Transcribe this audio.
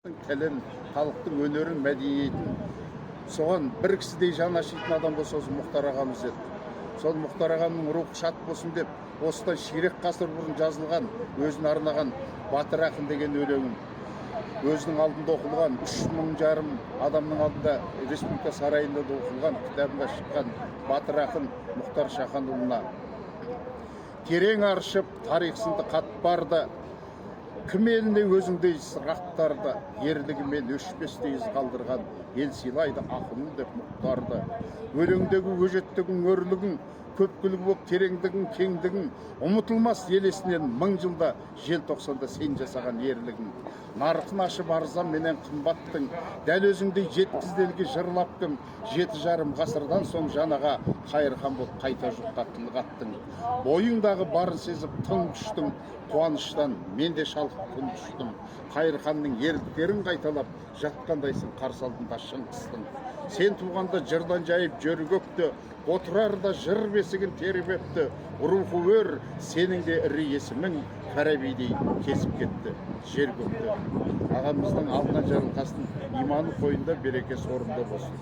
тілін, халықтың өнерін, мәдениетін соған бір кісідей жан ашитын адам болса осы Мұхтар ағамыз еді. Сол Мұхтар ағамның рухы шат болсын деп, осыдан ширек ғасыр бұрын жазылған, өзіне арнаған Батыр ақын деген өлеңін өзінің алдында оқылған, 3,5 мың адамның алдында республика сарайында да оқылған, кітабында шыққан Батыр ақын Мұхтар Шаханұлына терең аршып тарих сынды қатпарды, кім еліне өзіңдей сұрақтарды, ерлігімен өшпестей із қалдырған ел сыйлайды ақының деп Мұхтарды. Өлеңдегі өжеттігің, өрлігің, көпкілігі боп тереңдігің, кеңдігің, ұмытылмас елесінен 1000 жылда желтоқсанда сен жасаған ерлігің. Нарқын ашып арзан менен қымбаттың, дәл өзіңдей жеткізді елге жырлаптың, 7,5 ғасырдан соң жанаға қайырхан боп қайта жұртқа тіл қаттың. Бойыңдағы барын сезіп тың күштің, қуаныштан мен де шалқып күн түштім. Қайырханның ерліктерін қайталап жатқандайсың қарсы алдында Шыңғыстың. Сен туғанда жырдан жайып жер көкті, отырарда жыр бесігін тербепті. Рухы өр, сенің де ірі есімің Фарабидей кесіп кетті жер көкті. Ағамыздың алған жарылқасын иманы қойында, берекесі орында болсын.